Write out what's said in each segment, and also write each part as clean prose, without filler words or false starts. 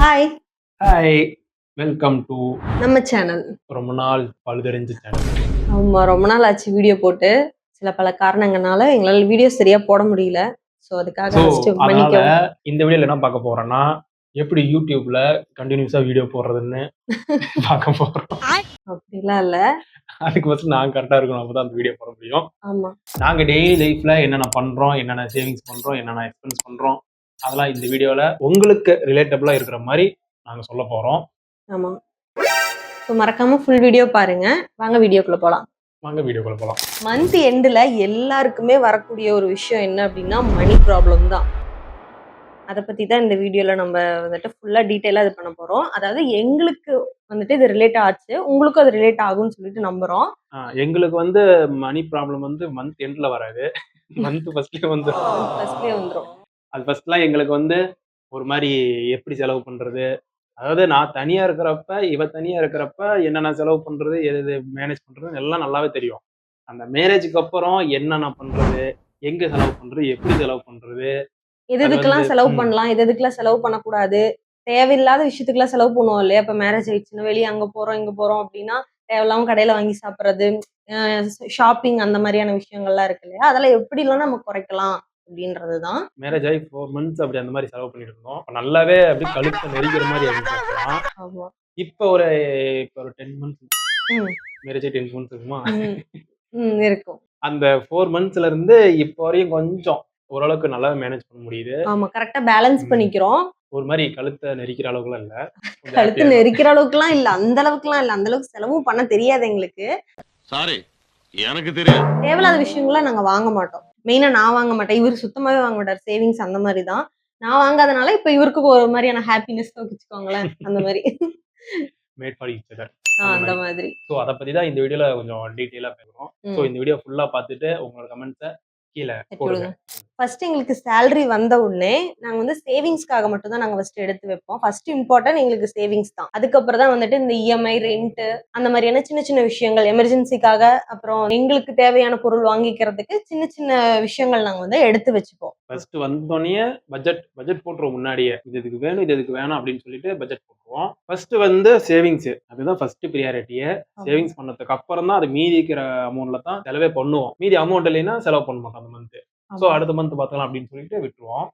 Hi hi welcome to நம்ம channel. ரொம்ப நாள் பழுதடைஞ்ச சேனல். ஆமா, ரொம்ப நாள் ஆச்சு வீடியோ போட்டு. சில பல காரணங்கள்னால எங்களால வீடியோ சரியா போட முடியல. ஸோ அதுக்காக ஸோ ஃபர்ஸ்ட் அதனால மன்னிக்கவும். இந்த வீடியோல என்ன பார்க்க போறோம்னா, எப்படி யூடியூப்ல கண்டினியூஸா வீடியோ போடுறதுன்னு பார்க்க போறோம். அப்படிலாம் இல்ல. அதுக்கு ஃபர்ஸ்ட் நான் கரெக்டா இருக்கணும், அப்பதான் அந்த வீடியோ போட முடியும். ஆமா. நாங்க டெய்லி லைஃப்ல என்னென்ன பண்றோம், என்னென்ன சேவிங்ஸ் பண்றோம், என்னென்ன எக்ஸ்பென்ஸ் பண்றோம், அதெல்லாம் இந்த வீடியோல உங்களுக்கு ரிலேட்டபிளா இருக்கிற மாதிரி நாங்க சொல்ல போறோம். ஆமா. ஸோ மறக்காம ஃபுல் வீடியோ பாருங்க. வாங்க வீடியோக்குள்ள போலாம். வாங்க வீடியோக்குள்ள போலாம். மந்த் எண்டுல எல்லாருக்குமே வரக்கூடிய ஒரு விஷயம் என்ன அப்படின்னா மணி ப்ராப்ளம் தான். அதை பத்தி தான் இந்த வீடியோல நம்ம வந்துட்டு ஃபுல்லா டீட்டெயிலா இது பண்ண போறோம். அதாவது எங்களுக்கு வந்துட்டு இது ரிலேட் ஆச்சு, உங்களுக்கும் அது ரிலேட் ஆகும்னு சொல்லிட்டு நம்புறோம். எங்களுக்கு மணி ப்ராப்ளம் மந்த் எண்ட்ல வராது, மந்த் ஃபர்ஸ்ட்லயே வந்துரும். அது ஃபர்ஸ்ட்லாம் எங்களுக்கு ஒரு மாதிரி எப்படி செலவு பண்றது, அதாவது நான் தனியா இருக்கிறப்ப, இவ தனியா இருக்கிறப்ப என்னென்ன செலவு பண்றது, எது எது மேனேஜ் பண்றதுன்னு எல்லாம் நல்லாவே தெரியும். அந்த மேரேஜுக்கு அப்புறம் என்னென்ன பண்றது, எங்க செலவு பண்றது, எப்படி செலவு பண்றது, எது அது எதுக்கெல்லாம் செலவு பண்ணலாம், எது எதுக்கெல்லாம் செலவு பண்ணக்கூடாது. தேவையில்லாத விஷயத்துக்குலாம் செலவு பண்ணுவோம் இல்லையா? இப்ப மேரேஜ் ஆயிடுச்சுன்னா, வெளிய அங்க போறோம், இங்க போறோம் அப்டின்னா, தேவையில்லாம கடையில வாங்கி சாப்பிடுறது, அ ஷாப்பிங் அந்த மாரியான விஷயங்கள்லாம் இருக்கு இல்லையா? அதெல்லாம் எப்படிலாம் நம்ம குறைக்கலாம் அப்டின்றது தான். மேரேஜ் ஆகி 4 மந்த்ஸ் அப்படி அந்த மாதிரி செலவு பண்ணிட்டு இருந்தோம். அப்ப நல்லாவே அப்படி கழுத்த நெரிக்கிற மாதிரி இருந்துச்சு அப்பலாம். ஆமா. இப்ப ஒரு இப்ப ஒரு 10 மந்த்ஸ், ம். மேரேஜ் ஆகி 10 மந்த்ஸ் இருக்குமா? ம். ம். இருக்கும். அந்த 4 மந்த்ஸ்ல இருந்து இப்ப வரையும் கொஞ்சம் ஓரளவுக்கு நல்லாவே மேனேஜ் பண்ண முடியுது. ஆமா. கரெக்ட்டா பேலன்ஸ் ம். பண்ணிக்கிறோம். ஒரு மாரி கழுத்த நெரிக்கிற அளவுக்குலாம் இல்ல. கொஞ்சம் கழுத்து ஹாப்பியா தான். நெரிக்கிற அளவுக்குலாம் இல்ல. அந்த அளவுக்குலாம் இல்ல. அந்த அளவுக்கு செலவும் பண்ண தெரியாது எங்களுக்கு. சாரி, எனக்கு தெரியும். தேவையில்லாத விஷயங்கள்லாம் நாங்க வாங்க மாட்டோம். மெயினா நான் வாங்க மாட்டேன். இவரு சுத்தமாவே வாங்க மாட்டாரு. சேவிங்ஸ் அந்த மாரி தான். நான் வாங்காதனால இப்ப இவருக்கு ஒரு மாரியான ஹாப்பினஸ் வச்சுக்கோங்களேன். அந்த மாரி. மேட் ஃபார் ஈச் அதர் அந்த அந்த மாரி. மாதிரி. ஸோ அத பத்தி தான் இந்த வீடியோல கொஞ்சம் டீட்டெயிலா பேசுறோம். ஸோ ம். இந்த வீடியோ ஃபுல்லா பார்த்துட்டு உங்களோட கமெண்ட்ஸ கீழ போடுங்க. சொல்லுங்க. ஃபர்ஸ்ட் எங்களுக்கு சேலரி வந்த உடனே, நாங்க வந்து சேவிங்ஸ்க்காக மட்டும் தான் நாங்க ஃபர்ஸ்ட் எடுத்து வைப்போம். ஃபர்ஸ்ட் இம்பார்ட்டன்ட் எங்களுக்கு சேவிங்ஸ் தான். அதுக்கப்புறம் தான் வந்துட்டு இந்த இஎம்ஐ, ரெண்ட் அந்த மாதிரியான சின்ன சின்ன விஷயங்கள் எமர்ஜென்சிக்காக, அப்புறம் எங்களுக்கு தேவையான பொருள் வாங்கிக்கிறதுக்கு சின்ன சின்ன விஷயங்கள் நாங்க வந்து எடுத்து வச்சுப்போம். ஃபர்ஸ்ட் வந்தோனயே பட்ஜெட் போட்டுருவோம் முன்னாடியே. இது இதுக்கு வேணும், இது இதுக்கு வேணாம் அப்படின்னு சொல்லிட்டு பட்ஜெட் போட்டுருவோம். First savings. அதுதான் ஃபர்ஸ்ட் பிரியாரிட்டியே. சேவிங்ஸ் பண்ணதுக்கு அப்புறம் தான் அது மீதி இருக்கிற அமௌண்ட்ல தான் செலவே பண்ணுவோம். மீதி அமௌண்ட் இல்லைன்னா செலவு பண்ண மாட்டோம் அந்த மந்த். ஸோ அடுத்த மந்த் பார்த்துக்கலாம் அப்படின்னு சொல்லிட்டு விட்டுருவோம்.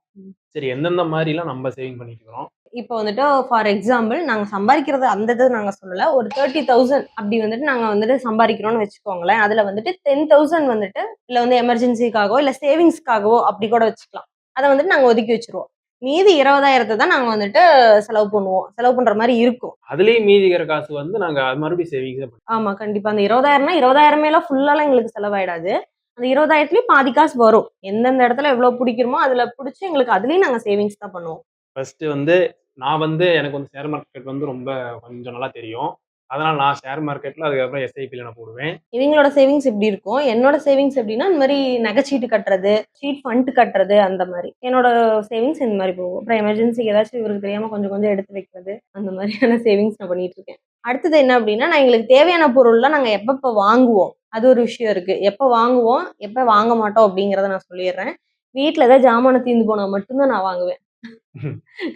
சரி, எந்தெந்த மாதிரிலாம் நம்ம சேவிங் பண்ணிட்டு இருக்கிறோம். இப்போ வந்துட்டு ஃபார் எக்ஸாம்பிள் நாங்க சம்பாதிக்கிறது அந்த இது நாங்க சொல்லல. ஒரு 30,000 அப்படி வந்துட்டு நாங்க வந்துட்டு சம்பாதிக்கிறோம்னு வச்சுக்கோங்களேன். அதுல வந்துட்டு 10,000 வந்துட்டு இல்ல வந்து எமர்ஜென்சிக்காகவோ, இல்ல சேவிங்ஸ்க்காகவோ அப்படி கூட வச்சுக்கலாம். அத வந்துட்டு நாங்க ஒதுக்கி வச்சுருவோம். மீதி 20,000 தான் நாங்க வந்துட்டு செலவு பண்ணுவோம். செலவு பண்ற மாரி இருக்கும். அதுலயும் மீதி இருக்கிற காசு நாங்க அது மறுபடியும் சேவிங்ஸே பண்ணுவோம். ஆமா, கண்டிப்பா. அந்த 20,000னா 20,000 ஃபுல்லாலாம் எங்களுக்கு செலவாயிடாது. அந்த 20,000த்துலயும் பாதி காசு வரும். எந்தெந்த இடத்துல எவ்வளோ புடிக்கிறோமோ, அதுல புடிச்சு எங்களுக்கு அதுலயும் நாங்க சேவிங்ஸ் தான் பண்ணுவோம். ஃபர்ஸ்ட் நான் எனக்கு ஷேர் மார்க்கெட் ரொம்ப கொஞ்சம் நல்லா தெரியும். அதனால நான் ஷேர் மார்க்கெட்ல அதுக்கப்புறம் எஸ்ஐபில நான் போடுவேன். இவங்களோட சேவிங்ஸ் எப்படி இருக்கும்? என்னோட சேவிங்ஸ் எப்படின்னா, இந்த மாரி நகைச்சீட்டு கட்டுறது, ஸ்ட்ரீட் ஃபண்ட் கட்டுறது அந்த மாரி. என்னோட சேவிங்ஸ் இந்த மாரி போகும். அப்புறம் எமர்ஜென்சிக்கு ஏதாச்சும் இவருக்கு தெரியாம கொஞ்சம் கொஞ்சம் எடுத்து வைக்கிறது, அந்த மாதிரியான சேவிங்ஸ் நான் பண்ணிட்டு இருக்கேன். அடுத்தது என்ன அப்படின்னா, நான் எங்களுக்கு தேவையான பொருள்லாம் நாங்க எப்பப்ப வாங்குவோம்? அது ஒரு விஷயம் இருக்கு. எப்ப வாங்குவோம், எப்ப வாங்க மாட்டோம் அப்படிங்கிறத நான் சொல்லிர்றேன். வீட்ல ஏதாவது ஜாமானம் தீர்ந்து போனா மட்டும் தான் நான் வாங்குவேன்.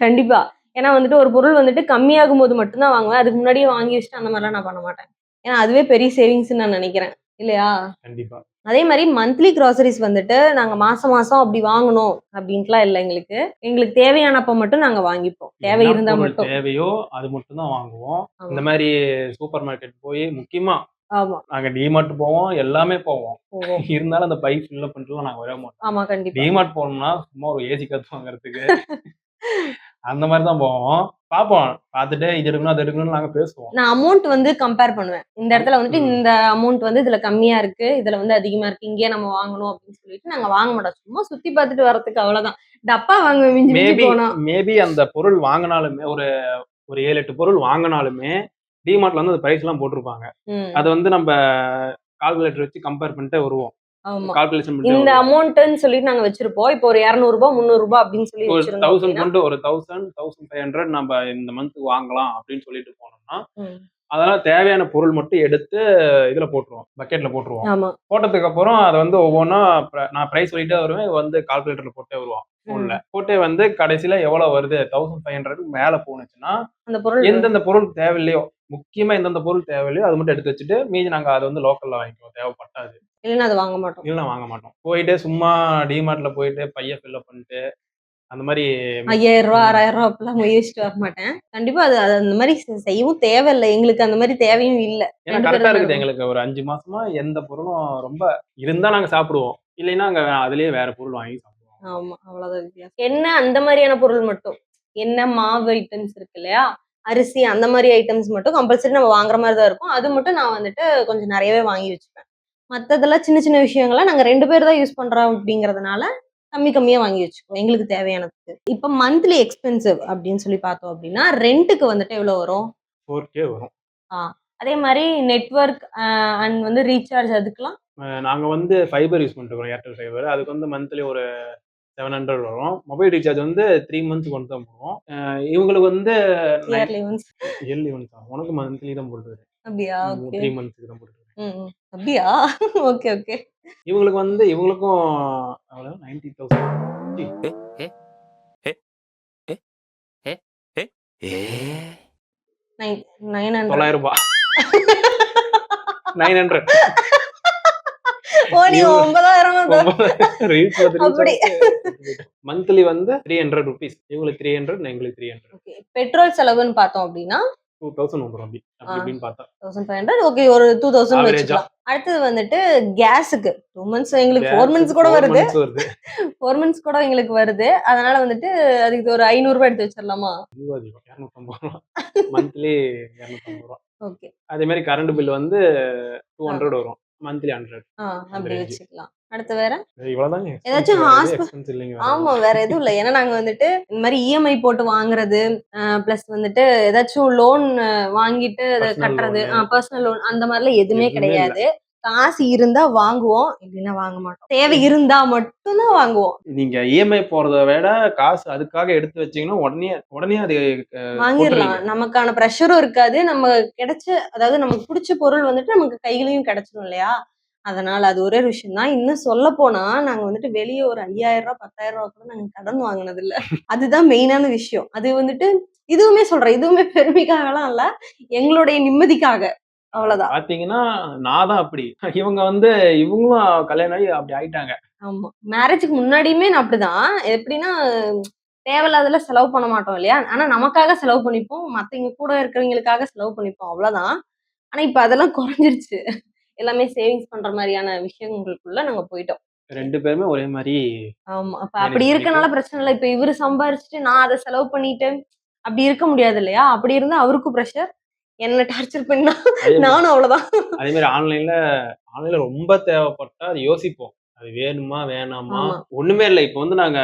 கண்டிப்பா. ஏன்னா வந்துட்டு ஒரு பொருள் வந்துட்டு கம்மியாகும்போது மட்டும் தான் வாங்குவேன். அதுக்கு முன்னாடியே வாங்கி வச்சுட்டு அந்த மாரிலாம் நான் பண்ண மாட்டேன். ஏன்னா அதுவே பெரிய சேவிங்ஸ்ன்னு நான் நெனைக்கிறேன். இல்லையா? கண்டிப்பா. அதே மாரி மந்த்லி கிராசரிஸ் வந்துட்டு நாங்க மாசம் மாசம் அப்படி வாங்கணும் அப்படின்ட்டுலாம் இல்ல எங்களுக்கு. எங்களுக்கு தேவையானப்ப மட்டும் நாங்க வாங்கிப்போம். தேவை என்ன இருந்தா பொருள் மட்டும். தேவையோ அது மட்டும் தான் வாங்குவோம். ஆமா. இந்த மாரி சூப்பர் மார்க்கெட் போய் முக்கியமா ஆமா. நாங்க டிமார்ட் போவோம், எல்லாமே போவோம். போவோம். இருந்தாலும் அந்த பை ஃபில் அப் பண்ணிட்டுலாம் நாங்க வரவே மாட்டோம். ஆமா, கண்டிப்பா. டிமார்ட் போனோம்னா சும்மா ஒரு ஏசி காத்து வாங்குறதுக்கு அந்த மாரி தான் போவோம். பார்ப்போம். பார்த்துட்டு இது எடுக்கணும், அது எடுக்கணும்னு நாங்க பேசுவோம். நான் அமௌண்ட் வந்து கம்பேர் பண்ணுவேன். இந்த இடத்துல வந்துட்டு ம். இந்த அமௌண்ட் வந்து இதுல கம்மியா இருக்கு. இதுல வந்து அதிகமா இருக்கு. இங்கேயே நம்ம வாங்கணும் அப்படின்னு சொல்லிட்டு நாங்க வாங்க மாட்டோம். சும்மா சுத்தி பார்த்துட்டு வரதுக்கு அவ்வளோதான். டப்பா வாங்குவேன் மிஞ்சி மிஞ்சி மேபி போனா. மேபி அந்த பொருள் வாங்குனாலுமே ஒரு ஒரு 7, 8 பொருள் வாங்குனாலுமே டிமார்ட்ல அந்த பிரைஸ்லாம் போட்டிருப்பாங்க. ம். அத நம்ப கால்குலேட்டர் வச்சு கம்பேர் பண்ணிட்டே வருவோம். ஆமா. கால்குலேஷன் பண்ணிட்டே இந்த வருவோம். அமௌண்ட்டுன்னு சொல்லிட்டு நாங்க வச்சிருப்போம். இப்போ ஒரு ரூ. 200 ரூ. 300 அப்படின்னு சொல்லி ஒரு வச்சிருந்தோம் 1000 அப்படின்னா கொண்டு ஒரு 1000, 1500 நம்ம இந்த மந்த் வாங்கலாம் அப்படின்னு சொல்லிட்டு போனோம்னா, ம். அதனால தேவையான பொருள் மட்டும் எடுத்து இதுல போட்டுருவோம், பக்கெட்ல போட்டுருவோம். ஆமா. போட்டதுக்கு அப்புறம் அதை வந்து ஒவ்வொன்றா நான் பிரைஸ் சொல்லிட்டே வருவேன், இவன் வந்து கால்குலேட்டர்ல போட்டே வருவான் ஃபோன்ல. போட்டே வந்து கடைசியில எவ்வளவு வருது 1500 மேல போனுச்சுன்னா அந்த பொருள் எந்தெந்த பொருள் தேவையில்லையோ, முக்கியமா எந்தெந்த பொருள் தேவையில்லையோ அது மட்டும் எடுத்து வச்சுட்டு மீதி நாங்க அதை வந்து லோக்கல்ல வாங்கிக்குவோம் தேவைப்பட்டாது. இல்லைன்னா அது வாங்க மாட்டோம். இல்லைன்னா வாங்க மாட்டோம். போயிட்டு சும்மா டிமார்ட்ல போயிட்டு பைய ஃபில்லப் பண்ணிட்டு அந்த மாதிரி ரூ. 5000 ரூ. 6000 அப்படிலாம் மொய் வச்சுட்டு வர மாட்டேன். கண்டிப்பா அது அது அந்த மாதிரி செய்யவும் தேவையில்ல. எங்களுக்கு அந்த மாதிரி தேவையும் இல்ல. ஏன்னா 2 பேரும் கரெக்டா தான் இருக்குது இருக்கோம். எங்களுக்கு. ஒரு 5 மாசமா எந்த பொருளும் ரொம்ப இருந்தா நாங்க சாப்பிடுவோம். இல்லைன்னா அங்க அதுலயே வேற பொருள் வாங்கி சாப்பிடுவோம். ஆமா. அவ்வளவுதான் வித்தியாசம். எண்ணெய் அந்த மாதிரியான பொருள் மட்டும். எண்ணெய், மாவு ஐட்டம்ஸ் இருக்கு இல்லையா? அரிசி அந்த மாதிரி ஐட்டம்ஸ் மட்டும் கம்பல்சரி நம்ம வாங்குற மாதிரி தான் இருக்கும். அது மட்டும் நான் வந்துட்டு கொஞ்சம் நெறையவே வாங்கி வச்சுப்பேன். மத்ததெல்லாம் சின்ன சின்ன விஷயங்கள நாங்க 2 பேர் தான் யூஸ் பண்றோம் அப்படிங்கிறதுனால, கம்மி கம்மியா வாங்கி வச்சுக்குவோம். எங்களுக்கு தேவையானதுக்கு. இப்ப மந்த்லி எக்ஸ்பென்சிவ் அப்படின்னு சொல்லி பார்த்தோம் அப்படின்னா, ரென்ட்க்கு வந்துட்டு எவ்வளோ வரும்? 4K வரும். ஆ. அதே மாரி நெட்வொர்க் அண்ட் வந்து ரீசார்ஜ் அதுக்கெல்லாம்? நாங்க வந்து ஃபைபர் யூஸ் பண்ணிட்டு இருக்கோம், ஏர்டெல் ஃபைபர். அதுக்கு வந்து மந்த்லி ஒரு 700 வரும். மொபைல் ரீசார்ஜ் வந்து 3 மந்த்ஸ்க்கு ஒன்ஸ் தான் போடுவோம். இவங்களுக்கு வந்து இயர்லி ஒன்ஸ். இயர்லி ஒன்ஸ் தான். உனக்கு மந்த்லி தான் போட்டுருக்கேன். அப்படியா? ஓகே. 3 மந்த்ஸ்க்கு தான் போட்டுருக்கேன். ம். அப்படியா? Okay, okay. இவங்களுக்கு வந்து இவங்களுக்கும் அவ்வளவு 90,000. நைன் 900. 900 ரூபாய். 900. ஓ நீ 9000 அப்படி. மந்த்லி வந்து 300 rupees. இவங்களுக்கு 300, எங்களுக்கு 300. ஓகே. பெட்ரோல் செலவுன்னு பார்த்தோம் அப்படின்னா 2000 வந்துரும் அப்படி இப்படின்னு பார்த்தா. 1500 ஓகே ஒரு 2000 Average-ஆ. வச்சுக்கலாம். அடுத்தது வந்துட்டு கேஸுக்கு 2 மந்த்ஸ் எங்களுக்கு 4 மந்த்ஸ் கூட 4 வருது. months வருது. 4 மந்த்ஸ் கூட எங்களுக்கு வருது. அதனால வந்துட்டு அதுக்கு ஒரு 500 ரூபாய் எடுத்து வச்சிரலாமா? இதுவும் அதிகம். 250 ரூபா. மந்த்லி 250 ரூபா. ஓகே. அதே மாதிரி கரண்ட் பில் வந்து 200 வரும். மந்த்லி 100. அப்படி வச்சுக்கலாம். அடுத்து வேற? இவ்வளவுதாங்க. ஏதாச்சும் எக்ஸ்பென்ஸ் இல்லைங்க. ஆமா வேற எதுவும் இல்ல. ஏன்னா நாங்க வந்துட்டு இந்த மாதிரி இஎம்ஐ போட்டு வாங்குறது, பிளஸ் வந்துட்டு ஏதாச்சும் லோன் வாங்கிட்டு அத Personal கட்டுறது, loan. பர்சனல் லோன் அந்த மாதிரிலாம் எதுவுமே எதுவுமே கிடையாது. காசு இருந்தா வாங்குவோம், இல்லைன்னா வாங்க மாட்டோம். தேவை இருந்தா மட்டும் தான் வாங்குவோம். நீங்க இஎம்ஐ போறத விட காசு அதுக்காக எடுத்து வச்சீங்கன்னா உடனே அது வாங்கிடலாம். போட்டுருவீங்க. நமக்கான பிரஷரும் இருக்காது. நம்ம கிடைச்ச அதாவது நமக்கு பிடிச்ச பொருள் வந்துட்டு நமக்கு கையிலயும் கிடைச்சிடும் இல்லையா? அதனால அது ஒரே ஒரு விஷயம் தான். இன்னும் சொல்லப் போனா, நாங்க வந்துட்டு வெளிய ஒரு ரூ. 5000 ரூ. 10,000 கூட நாங்க கடன் வாங்குனது இல்ல. அதுதான் மெயினான விஷயம். அது வந்துட்டு இதுவுமே சொல்றேன். இதுவுமே பெருமைக்காகலாம் இல்ல. எங்களுடைய நிம்மதிக்காக. அவ்வளவுதான். பாத்தீங்கன்னா நான் தான் அப்படி. இவங்க வந்து இவங்களும் கல்யாணம் ஆகி அப்படி ஆயிட்டாங்க. ஆமா. மேரேஜ்க்கு முன்னாடியுமே நான் அப்படிதான். எப்படின்னா, தேவையில்லாததுல செலவு பண்ண மாட்டோம் இல்லையா? ஆனா நமக்காக செலவு பண்ணிப்போம். மத்தவங்க கூட இருக்கிறவங்களுக்காக செலவு பண்ணிப்போம். அவ்வளவுதான். ஆனா இப்ப அதெல்லாம் குறைஞ்சிருச்சு. எல்லாமே சேவிங்ஸ் பண்ற மாரியான விஷயங்களுக்குள்ள நாங்க போயிட்டோம். 2 பேருமே ஒரே மாரி ஆமா. அப்ப மேனேஜ் அப்படி இருக்கனால பண்ணிட்டு பிரச்சனை இல்ல. இப்ப இவரு சம்பாரிச்சுட்டு நான் அத செலவு பண்ணிட்டு, அப்படி இருக்க முடியாது இல்லையா? அப்படி இருந்தா அவருக்கும் பிரஷர். என்ன டார்ச்சர் பண்ணா அதே மாதிரி நானும் அவ்வளவுதான். அதே மாதிரி ஆன்லைன்ல ரொம்ப தேவைப்பட்டா அது யோசிப்போம். அது வேணுமா? வேணாமா? ஆமா. ஒண்ணுமே இல்ல. இப்ப வந்து நாங்க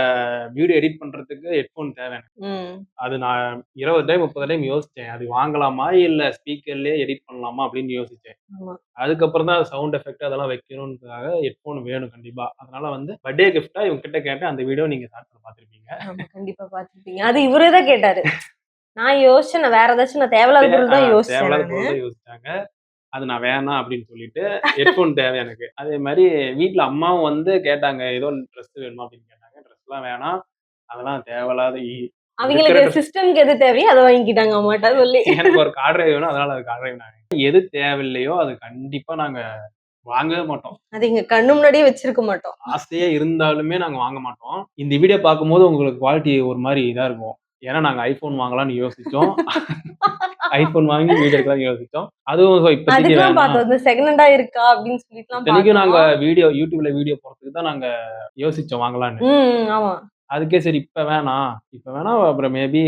வீடியோ எடிட் பண்றதுக்கு ஹெட்ஃபோன் தேவை எனக்கு. ம். அது நான் 20 டைம் 30 டைம் யோசிச்சேன். அது வாங்கலாமா? இல்ல ஸ்பீக்கர்லயே எடிட் பண்ணலாமா? அப்படின்னு யோசிச்சேன். ஆமா. அதுக்கப்புறம் தான் சவுண்ட் எஃபெக்ட் அதெல்லாம் வைக்கணும்ன்றதுக்காக ஹெட்ஃபோன் வேணும் கண்டிப்பா. அதனால வந்து பர்த்டே கிஃப்ட்டா இவங்க கிட்ட கேட்டேன். அந்த வீடியோ நீங்க ஷார்ட்ஸ்ல பார்த்திருப்பீங்க. ஆமா. கண்டிப்பா பார்த்திருப்பீங்க. அது இவரே தான் கேட்டாரு. நான் யோசிச்சேன். நான் வேற ஏதாச்சும் நான் தேவையில்லாத பொருள் தான் யோசிச்சேன் தேவையில்லாத நானு. பொருள் தான் யோசிச்சாங்க. அது நான் வேணாம் அப்படின்னு சொல்லிட்டு ஹெட்ஃபோன் தேவை எனக்கு. அதே மாதிரி வீட்ல அம்மாவும் வந்து கேட்டாங்க. ஏதோ ட்ரெஸ் வேணுமா அப்படின்னு கேட்டாங்க. ட்ரெஸ்லாம் வேணாம். அதெல்லாம் தேவையில்லாத இருக்கிற அவங்களுக்கு ட்ரெஸ் சிஸ்டம்க்கு எது தேவையோ அத வாங்கிக்கிட்டாங்க அம்மாட்ட சொல்லி. எனக்கு ஒரு கார் டிரைவ் வேணும். அதனால அது கார் டிரைவ் நாங்க எது தேவையில்லையோ அது கண்டிப்பா நாங்க வாங்கவே மாட்டோம். அது எங்க கண்ணு முன்னாடியே வச்சிருக்க மாட்டோம். ஆசையே இருந்தாலுமே நாங்க வாங்க மாட்டோம். இந்த வீடியோ பார்க்கும்போது உங்களுக்கு குவாலிட்டி ஒரு மாரி இதா இருக்கும். ஏன்னா நாங்க ஐபோன் வாங்கலாம்னு யோசிச்சோம். ஐபோன் வாங்கி வீடியோ எடுக்கலாம்னு யோசிச்சோம். அதுவும் இப்போதைக்கு அதுக்கெல்லாம் வேணாம். பார்த்தோம். இந்த செகண்ட் ஹேண்டா இருக்கா அப்படின்னு சொல்லிட்டுலாம் இத்தனைக்கும் நாங்க பார்த்தோம். யூடியூப்ல வீடியோ போடுறதுக்கு தான் நாங்க யோசிச்சோம் வாங்கலாம்னு. ஆமா. அதுக்கே சரி இப்ப வேணாம். அப்புறம் மேபி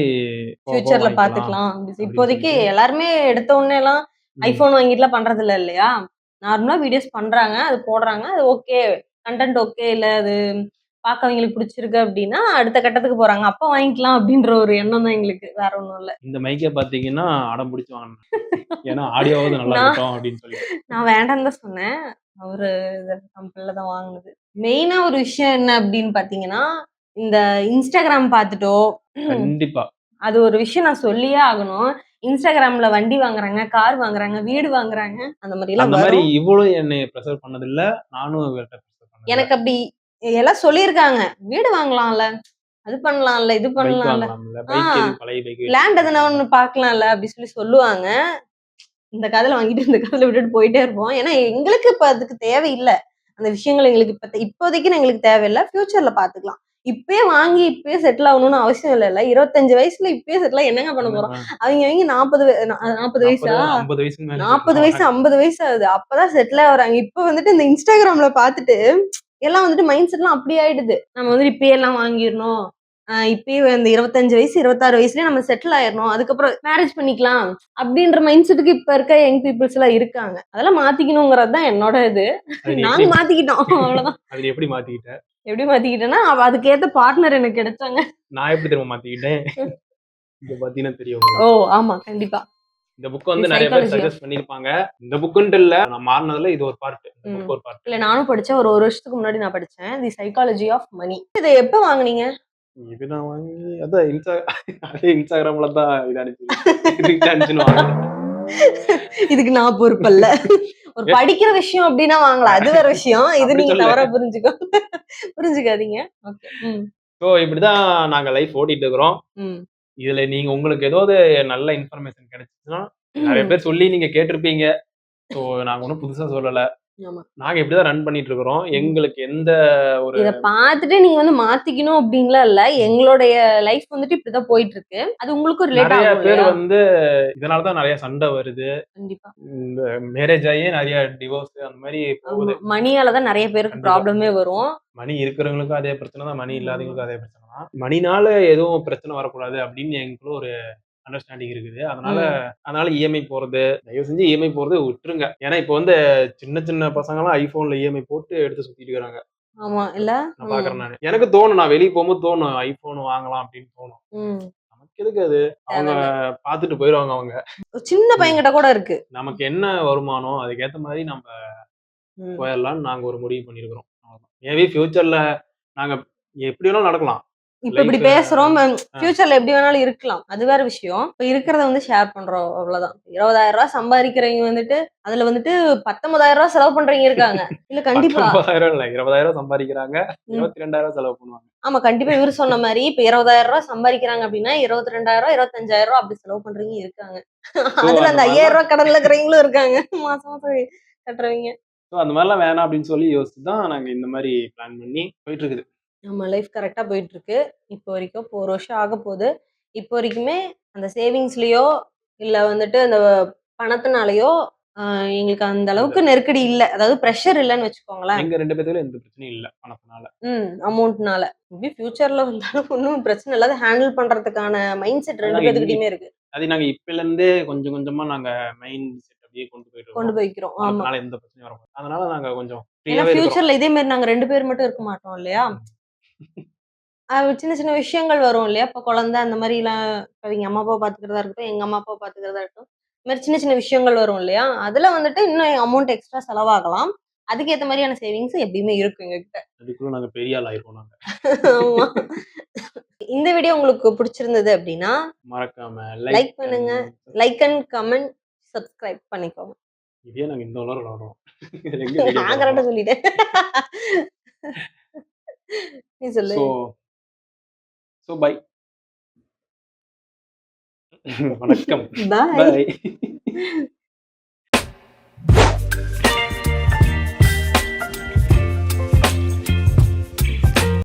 ஃபியூச்சர்ல பாத்துக்கலாம். இப்போதைக்கு எல்லாருமே எடுத்த உடனே எல்லாம் ஐபோன் வாங்கிட்டுலாம் பண்றது இல்ல இல்லையா? நார்மலா வீடியோஸ் பண்றாங்க. அது போடுறாங்க. அது ஓகே. Content okay. இல்ல அது பாக்கவங்களுக்கு பிடிச்சிருக்கு அப்படின்னா, அடுத்த கட்டத்துக்கு போறாங்க. அப்ப வாங்கிக்கலாம் அப்படின்ற ஒரு எண்ணம் தான் எங்களுக்கு. வேற ஒண்ணும் இல்ல. இந்த மைக்கே பாத்தீங்கன்னா அடம் பிடிச்சு வாங்கினேன். ஏன்னா ஆடியோவாவது நல்லா இருக்கட்டும் அப்படின்னு சொல்லி. நான் வேண்டாம்னு தான் சொன்னேன். அவரு கம்பெனில தான் வாங்குனது. மெயினா ஒரு விஷயம் என்ன அப்படின்னு பாத்தீங்கன்னா, இந்த இன்ஸ்டாகிராம் பாத்துட்டோ கண்டிப்பா. அது ஒரு விஷயம் நான் சொல்லியே ஆகணும். இன்ஸ்டாகிராம்ல வண்டி வாங்குறாங்க, கார் வாங்குறாங்க, வீடு வாங்குறாங்க. அந்த மாதிரி எல்லாம் அந்த மாதிரி வரும். இவளும் என்னை ப்ரெஷர் பண்ணதில்ல. நானும் இவர்ட்ட ப்ரெஷர் பண்ணதில்ல. எனக்கு அப்படி எல்லாம் சொல்லியிருக்காங்க. வீடு வாங்கலாம்ல, அது பண்ணலாம்ல, இது பைக் பண்ணலாம்ல. வாங்கலாம்ல. ஆ பைக் எதுக்கு பழைய பைக் லேண்ட் எதுனா ஒண்ணு பார்க்கலாம்ல அப்படி சொல்லுவாங்க. இந்த காதுல வாங்கிட்டு இந்த காதுல விட்டுட்டு போயிட்டே இருப்போம். ஏன்னா எங்களுக்கு இப்ப அதுக்கு தேவையில்ல. அந்த விஷயங்கள் எங்களுக்கு இப்போதைக்கு எங்களுக்கு தேவையில்ல. ஃபியூச்சர்ல பார்த்துக்கலாம். இப்பயே வாங்கி இப்பயே செட்டில் ஆகணும்னு அவசியம் இல்லல்ல. 25 வயசுல இப்பயே செட்டில் ஆகி என்னங்க பண்ண போறோம்? அவிங்க 40 40 வயசா? 50 வயசுக்கு மேல 40 வயசு 50 வயசு ஆகுது. அப்பதான் செட்டில் ஆகுறாங்க. இப்ப வந்துட்டு இந்த இன்ஸ்டாகிராம்ல பார்த்துட்டு எல்லாம் வந்துட்டு மைண்ட் செட்லாம் அப்படி ஆயிடுது. நம்ம வந்துட்டு இப்பயே எல்லாம் வாங்கிரணும். இப்பயே இந்த 25 வயசு 26 வயசுலயே நம்ம செட்டில் ஆயிரணும். அதுக்கப்புறம் மேரேஜ் பண்ணிக்கலாம். அப்படின்ற மைண்ட் செட்டுக்கு இப்ப இருக்க யங் பீப்புள்ஸ் எல்லாம் இருக்காங்க. அதெல்லாம் மாத்திக்கணுங்கிறது தான் என்னோட இது. அது நீ நாங்க எப்படி மாத்திக்கிட்டோம். அவ்வளவுதான். அது நீ எப்படி மாத்திக்கிட்ட? எப்படி மாத்திக்கிட்டேன்னா, அதுக்கேத்த பார்ட்னர் எனக்கு கிடைச்சாங்க. நான் எப்படி தெரியுமா மாத்திக்கிட்டேன்? இங்க பாத்தீங்கன்னா தெரியும் ஓ! உங்களுக்கு. ஆமா. கண்டிப்பா. இந்த புக் வந்து நிறைய பேர் சஜஸ்ட் பண்ணிருப்பாங்க. இந்த புக்குன்ட்டு இல்ல. நான் மாறுனதுல இது ஒரு பார்ட். இந்த புக் ஒரு பார்ட். இல்ல நானும் படிச்சேன். ஒரு வருஷத்துக்கு முன்னாடி நான் படிச்சேன். The psychology of money. இத எப்ப வாங்குனீங்க? இது நான் வாங்கி அதான் அதே இன்ஸ்டாகிராம்ல தான் இது அனுப்பிச்சு வாங்கினேன். இதுக்கு நான் பொறுப்பல்ல. ஒரு படிக்கிற விஷயம் அப்படின்னா வாங்கலாம். அது வேற விஷயம். இது அப்படி நீங்க சொல்லல. தவறா புரிஞ்சுக்காதீங்க. ஓகே. ஸோ இப்படிதான் நாங்க லைஃப் ஓட்டிட்டு இருக்கிறோம். ம். இதுல நீங்க உங்களுக்கு ஏதாவது நல்ல இன்ஃபர்மேஷன் கிடைச்சுச்சுன்னா நிறைய பேர் சொல்லி நீங்க கேட்டிருப்பீங்க. ஸோ நாங்க ஒன்றும் புதுசா சொல்லல. ஆமா. நாங்க இப்படிதான் ரன் பண்ணிட்டு இருக்கிறோம். எங்களுக்கு எந்த ஒரு இத பார்த்துட்டு நீங்க வந்து மாத்திக்கணும் அப்படின்லாம் இல்ல. எங்களுடைய லைஃப் வந்துட்டு இப்படிதான் போயிட்டு இருக்கு. அது உங்களுக்கும் ரிலேட் நிறைய ஆகும் பேர் இல்லையா? வந்து இதனால தான் நிறைய சண்டை வருது. கண்டிப்பா. இந்த மேரேஜ் ஆகி நிறைய டிவோர்ஸ் அந்த மாதிரி போகுது. மணியால தான் நிறைய பேருக்கு கண்டிப்பா. ப்ராப்ளமே வரும். மணி இருக்கிறவங்களுக்கும் அதே பிரச்சனை தான். மணி இல்லாதவங்களுக்கும் அதே பிரச்சனை தான். மணினால எதுவும் பிரச்சனை வரக்கூடாது அப்படின்னு எங்களுக்குள்ள ஒரு அண்டர்ஸ்டாண்டிங் இருக்குது. அதனால இஎம்ஐ போறது, தயவு செஞ்சு இஎம்ஐ போறது விட்டுருங்க. ஏன்னா இப்போ வந்து சின்ன சின்ன பசங்கலாம் ஐபோன்ல இஎம்ஐ போட்டு எடுத்து சுத்திட்டு இருக்காங்க. ஆமா இல்ல? நான் பாக்குறேன் நானு. எனக்கு தோணும், நான் வெளிய போகும்போது தோணும், ஐபோன் வாங்கலாம் அப்படின்னு தோணும். நமக்கு எதுக்கு அது? அவங்க பாத்துட்டு போயிருவாங்க அவங்க. சின்ன பையன்கிட்ட கூட இருக்கு. நமக்கு என்ன வருமானம் அதுக்கேத்த மாதிரி நம்ம போயிடலாம்னு நாங்க ஒரு முடிவு பண்ணிருக்கிறோம். மேபி ஃபியூச்சர்ல நாங்க எப்படி வேணாலும் நடக்கலாம். இப்ப இப்படி பேசுறோம். ஃபியூச்சர்ல எப்படி வேணாலும் இருக்கலாம். அது வேற விஷயம். இப்ப இருக்கிறத வந்து ஷேர் பண்றோம். அவ்வளவுதான். 20,000 சம்பாதிக்கிறவங்க வந்துட்டு அதுல வந்துட்டு 19,000 செலவு பண்றவங்க இருக்காங்க. இல்ல கண்டிப்பா. 19,000 இல்ல 20,000 சம்பாதிக்கிறாங்க. 22,000 செலவு பண்ணுவாங்க. ஆமா கண்டிப்பா இவரு சொன்ன மாதிரி இப்ப 20,000 சம்பாதிக்கிறாங்க அப்படின்னா 22,000 25,000 அப்படி செலவு பண்றவங்க இருக்காங்க. அதுல அந்த 5,000 கடன்ல இருக்கிறவங்களும் இருக்காங்க. மாசம் மாசம் கட்டுறவங்க. அந்த மாதிரிலாம் வேணாம் அப்படின்னு சொல்லி யோசிச்சு தான் நாங்க இந்த மாதிரி பிளான் பண்ணி போயிட்டு இருக்குது. நம்ம லைஃப் கரெக்டா போயிட்டு இருக்கு. இப்போ வரைக்கும் இப்போ 1 வருஷம் ஆகப்போகுது. இப்போ வரைக்குமே அந்த சேவிங்ஸ்லயோ இல்ல வந்துட்டு அந்த பணத்தினாலயோ எங்களுக்கு அந்த அளவுக்கு நெருக்கடி இல்ல. அதாவது பிரஷர் இல்லன்னு வச்சுக்கோங்களேன். எங்க 2 பேத்துக்குள்ள எந்த பிரச்சனையும் இல்ல பணத்தினால. அமௌண்ட்னால. மேபி ஃபியூச்சர்ல வந்தாலும் ஒண்ணும் பிரச்சனை இல்லாத ஹேண்டில் பண்றதுக்கான மைண்ட் செட் 2 பேத்துக்கிட்டயுமே இருக்கு. அது நாங்க இப்பல இருந்தே கொஞ்சம் கொஞ்சமா நாங்க மைண்ட் செட் அப்படியே கொண்டு போய்க்கிறோம். ஆமா. அதனால எந்த பிரச்சனையும் வராது. அதனால நாங்க கொஞ்சம் ஏன்னா ஃப்ரீயாவே இருக்கிறோம். ஃபியூச்சர்ல இதே மாதிரி நாங்க 2 பேர் மட்டும் இருக்க மாட்டோம் இல்லையா? சின்ன சின்ன விஷயங்கள் வரும் இல்லையா? இப்ப குழந்தை அந்த மாதிரிலாம் எங்க அம்மா அப்பாவ பார்த்துக்கிறதா இருக்கட்டும், எங்க அம்மா அப்பாவ பார்த்துக்கிறதா இருக்கட்டும். இந்த மாதிரி சின்ன சின்ன விஷயங்கள் வரும் இல்லையா? அதுல வந்துட்டு இன்னும் அமௌண்ட் எக்ஸ்ட்ரா செலவாகலாம். அதுக்கேத்த மாதிரியான சேவிங்ஸ் எப்பயுமே இருக்கும் எங்ககிட்ட. அதுக்குள்ள நாங்க பெரிய ஆள் ஆயிருவோம் நாங்க. ஆமா. இந்த வீடியோ உங்களுக்கு பிடிச்சிருந்தது அப்படின்னா மறக்காம லைக் பண்ணுங்க. லைக் அண்ட் கமெண்ட், சப்ஸ்கிரைப் பண்ணிக்கோங்க. இதே நாங்க இந்த உலகம் விளையாடுறோம். நான் கரெக்டா சொல்லிட்டேன். நீ சொல்லு. So bye. வணக்கம். பாய். பாய்.